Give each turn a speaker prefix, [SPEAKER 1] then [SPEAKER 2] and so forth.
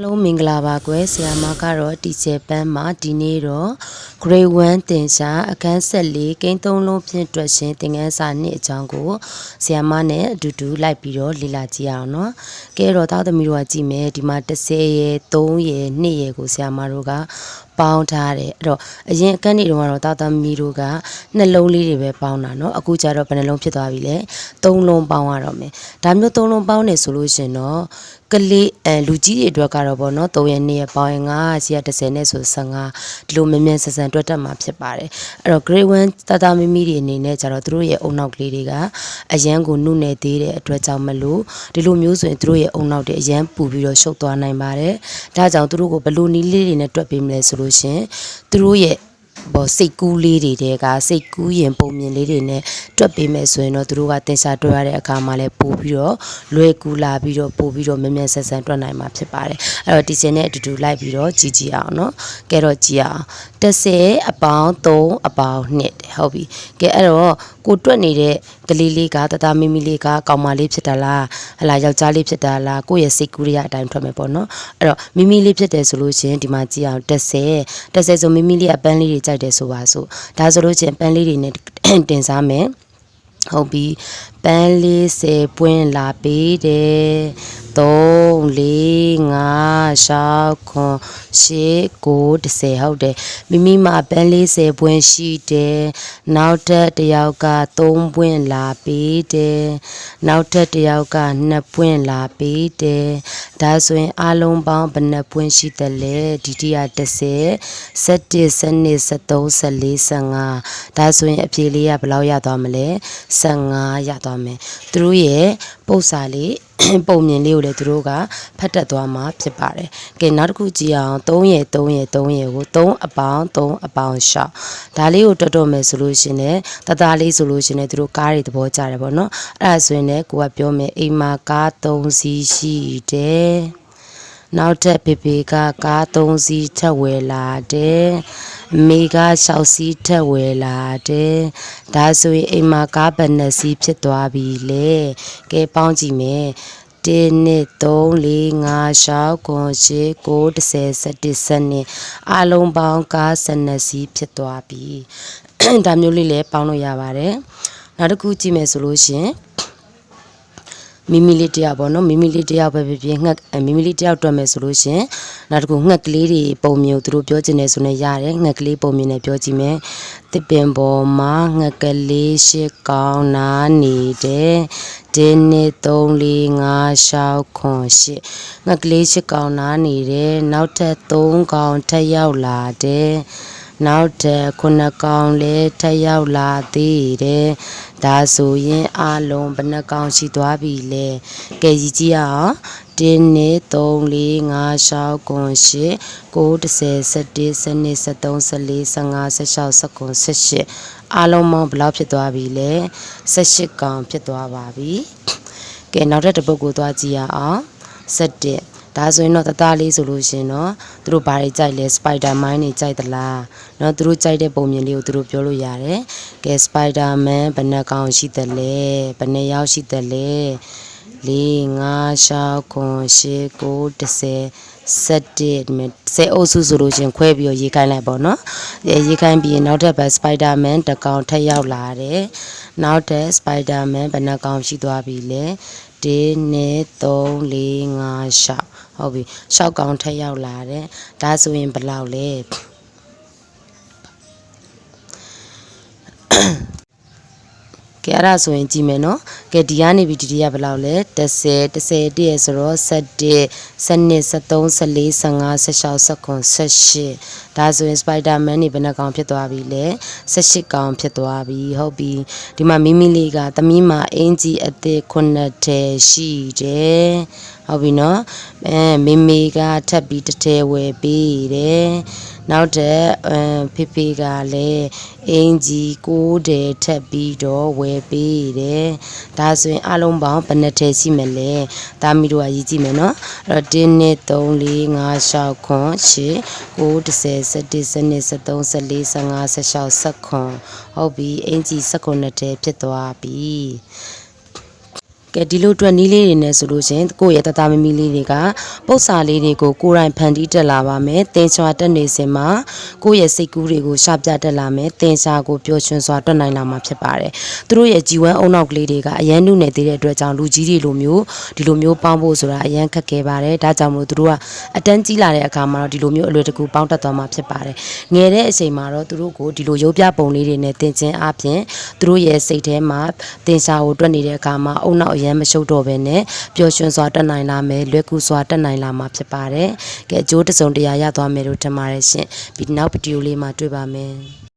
[SPEAKER 1] လုံးမင်္ဂလာပါကွယ်ဆရာမကတော့တီချယ်ပန်းမှာဒီနေ့တော့ Grade 1သင်ကြားအခန်း14ကိန်း3လုံးဖြင့်တွက်ရှင်သင်ခန်းစာ2အကြောင်းကိုဆရာမနဲ့အတူတူလိုက်ပြီးတော့လေ့လာကြည့်အောင်နော်။ကဲတော့သားသမီးတို့ကကြည့်မယ်ဒီမှာ10ရယ်3ရယ်2ရယ်ကိုဆရာမတို့ကပေါင်းထားတယ်အဲ့တော့အရင်အခန်းတွေတော့သားသမီးတို့ကနှလုံးလေးတွေပဲပေါင်းတာနော်အခုကျတော့ဘယ်နှလုံးဖြစ်သွားပြီလဲ3လုံးပေါင်းရတော့မယ်ဒါမျိုး3လုံးပေါင်းနေဆိုလို့ရှင်တော့ကလေးလူကြီးတွေအတွက်ကတော့ပေါ့နော်3ရက်2ရက်ပေါင်းရင်9စီက10နဲ့ဆို15ဒီလိုမြင်မြန်ဆန်ဆန်တွက်တတ်မှာဖြစ်ပါတယ်အဲ့တော့ grade 1သားမီမီတွေအနေနဲ့ကျတော့သူတို့ရဲ့အုံနောက်ကလေးတွေကအရန်ကိုနှုတ်နေသေးတဲ့အတွက်ကြောင့်မလို့ဒီလိုမျိုးဆိုရင်သူတို့ရဲ့အုံနောက်တွေအရန်ပူပြီးတော့ရှုပ်သွားနိုင်ပါတယ်ဒါကြောင့်သူတို့ကိုဘလူနီးလေးတွေနဲ့တွက်ပေးမလဲဆိုလို့ရှင်သူတို့ရဲ့ဘောစိတ်ကူးလေးတွေကစိတ်ကူးရင်ပုံမြင်လေးတွေနဲ့တွက်ပေးမယ်ဆိုရင်တော့သူတို့ကတင်ရှာတွက်ရတဲ့အခါမှာလည်းပို့ပြီးတော့လွယ်ကူလာပြီးတော့ပို့ပြီးတော့မြင်မြန်ဆန်ဆန်တွက်နိုင်မှာဖြစ်ပါတယ်အဲ့တော့တီချင်နဲ့အတူတူလိုက်ပြီးတော့ကြည့်အောင်နော်ကဲတော့ကြည့်အောင်10အပေါင်း3အပေါင်း2ဟုတ်ပြီကဲအဲ့တော့ကိုတွက်နေတဲ့ကလေးလေးကတသားမီမီလေးကကောင်မလေးဖြစ်တာလားဟလာယောက်ျားလေးဖြစ်တာလားကိုယ့်ရဲ့စိတ်ကူးရအတိုင်းထွက်မယ်ပေါ့နော်အဲ့တော့မီမီလေးဖြစ်တယ်ဆိုလို့ရှင်ဒီမှာကြည့်အောင်10ဆိုမီမီလေးကပန်းလေးတွေကြိုက်တယ်ဆိုပါစို့ဒါဆိုလို့ချင်းပန်းလေးတွေနဲ့တင်စားမယ်ဟုတ်ပြီပန်း40ပွင့်လာပေးတယ်3 4 5 6 8 9 10ဟုတ်တယ်မိမိမှာပန်း40ပွင့်ရှိတယ်နောက်ထပ်တစ်ယောက်က3ပွင့်လာပေးတယ်နောက်ထပ်တစ်ယောက်က2ပွင့်လာပေးတယ်ဒါဆိုရင်အလုံးပေါင်းဘယ်နှပွင့်ရှိတယ်လဲဒီတိယ10 11 12 13 14 15ဒါဆိုရင်အဖြေလေးကဘယ်လောက်ရသွားမလဲ15ရသွားမယ်သူတို့ရဲ့ပုတ်စာလေးပုံမြင်လေးကိုလည်းသူတို့ကဖတ်တတ်သွားမှာဖြစ်ပါတယ်။ကဲနောက်တစ်ခုကြည့်အောင်3ရယ်ကို3အပေါင်း6ဒါလေးကိုတော်မယ်ဆိုလို့ရှင်လည်းတသားလေးဆိုလို့ရှင်လည်းသူတို့ကားတွေသဘောကျတယ်ပေါ့နော်။အဲ့ဒါဆိုရင်လည်းကိုကပြောမယ်အိမ်မှာကား3စီးရှိတယ်။နောက်ထပ်ဖေဖေကကား3စီးထပ်ဝယ်လာတယ်။မိက6စီးထက်ဝယ်လာတယ်ဒါဆိုရင်အိမ်မှာကားဘယ်နှစီးဖြစ်သွားပြီလဲကဲပေါင်းကြည့်မယ်1 2 3 4 5 6 9 10 11အလုံးပေါင်းကား12စီးဖြစ်သွားပြီဒါမျိုးလေးလည်းပေါင်းလို့ရပါတယ်နောက်တစ်ခုကြည့်မယ်ဆိုလို့ရှင်မိမိလေးတယောက်ပေါ့နော်မိမိလေးတယောက်ပဲဖြစ်ဖြစ်ငှက်မိမိလေးတယောက်တွက်မယ်ဆိုလို့ရှင်နောက်တစ်ခုငှက်ကလေးတွေပုံမျိုးသူတို့ပြောချင်တယ်ဆိုနေရတယ်ငှက်ကလေးပုံမျိုးနဲ့ပြောကြည့်မယ်တစ်ပင်ပေါ်မှာငှက်ကလေးရှစ်ကောင်နာနေတယ်1 2 3 4 5 6 8ငှက်ကလေးရှစ်ကောင်နာနေတယ်နောက်ထပ်3ကောင်ထပ်ရောက်လာတယ်နောက်ထပ်9ကောင်လည်းထပ်ရောက်လာသေးတယ်ဒါဆိုရင်အလုံးဘယ်နှကောင်ရှိသွားပြီလဲကဲကြည့်ကြည့်အောင်1 2 3 4 5 6 8 9 10 11 12 13 14 15 16 17 18အလုံးပေါင်းဘယ်လောက်ဖြစ်သွားပြီလဲ18ကောင်ဖြစ်သွားပါပြီကဲနောက်တစ်ပုဒ်ကိုသွားကြည့်ရအောင်17ဒါဆိုရင်တော့တသားလေးဆိုလို့ရှင်เนาะသူတို့ဘာတွေကြိုက်လဲစပိုက်ဒါမိုင်းတွေကြိုက်သလားเนาะသူတို့ကြိုက်တဲ့ပုံမြင်လေးကိုသူတို့ပြောလို့ရတယ်ကဲစပိုက်ဒါမန်ဘယ်နှကောင်ရှိသလဲဘယ်နှယောက်ရှိသလဲ4 5 6 8 9 10 10အုပ်စုဆိုလို့ရှင်ခွဲပြီးရေးခိုင်းလိုက်ပေါ့เนาะရေးခိုင်းပြီးနောက်ထပ်ပဲစပိုက်ဒါမန်တစ်ကောင်ထပ်ရောက်လာတယ်နောက်ထပ်စပိုက်ဒါမန်ဘယ်နှကောင်ရှိသွားပြီလဲ1 2 3 4 5 6ဟုတ်ပြီ6ကောင်ထက်ရောက်လာတယ်ဒါဆိုရင်ဘယ်လောက်လဲကဲအဲ့ဒါဆိုရင်ကြည့်မယ်နော်ကဲဒီကနေပြီးဒီကဘယ်လောက်လဲ10တည်းဆိုတော့17 12 13 14 15 16 18ဒါဆိုရင်စပိုက်ဒါမန်နေဘယ်နှကောင်ဖြစ်သွားပြီလဲ18ကောင်ဖြစ်သွားပြီဟုတ်ပြီဒီမှာမိမိလေးကသမီးမအင်ကြီးအသစ်9ထည်ရှိတယ်ဟုတ်ပြီနော်မေမေကထပ်ပြီးတစ်ထည်ဝယ်ပေးတယ်နောက်တဲ့ဖေဖေကလည်းအင်ကြီး9ထည်ထပ်ပြီးတော့ဝယ်ပေးတယ်ဒါဆိုရင်အလုံးပေါင်းဘယ်နှထည်ရှိမလဲဒါမီတို့ကရေးကြည့်မယ်နော်အဲ့တော့1 2 3 4 5 6 9 10 11 12 13 14 15 16 18ဟုတ်ပြီအင်ကြီး19ထည်ဖြစ်သွားပြီ ကဲဒီလိုအတွက်နီးလေးတွေနဲ့ဆိုလို့ရှင်ကိုယ့်ရဲ့တသားမမီလေးတွေကပု္ပ္ပာလေးတွေကိုကိုယ်တိုင်ဖန်တီးတက်လာပါမယ်တင်ချွာတက်နေစင်မှာကိုယ့်ရဲ့စိတ်ကူးတွေကိုရှာပြတက်လာမယ်တင်ချာကိုပျော်ရွှင်စွာတွက်နိုင်လာမှာဖြစ်ပါတယ်သူတို့ရဲ့ជីဝမ်းအုံနောက်ကလေးတွေကအရန်နုနယ်သေးတဲ့အတွက်ကြောင့်လူကြီးတွေလိုမျိုးဒီလိုမျိုးပေါင်းဖို့ဆိုတာအရန်ခက်ခဲပါတယ်ဒါကြောင့်မလို့သူတို့ကအတန်းကြီးလာတဲ့အခါမှာတော့ဒီလိုမျိုးအလွယ်တကူပေါင်းတက်သွားမှာဖြစ်ပါတယ်ငယ်တဲ့အချိန်မှာတော့သူတို့ကိုဒီလိုရုပ်ပြပုံလေးတွေနဲ့တင်ချင်းအပြင်သူတို့ရဲ့စိတ်ထဲမှာတင်ချာကိုတွက်နေတဲ့အခါမှာအုံနောက်အရန်မရှုပ်တော့ဘဲနဲ့ပျော်ရွှင်စွာတက်နိုင်လာမယ်လွယ်ကူစွာတက်နိုင်လာမှာဖြစ်ပါတယ်ကဲအကျိုးတစုံတရာရသွားမယ်လို့ထင်ပါတယ်ရှင်ပြီးနောက်ဗီဒီယိုလေးမှာတွေ့ပါမယ်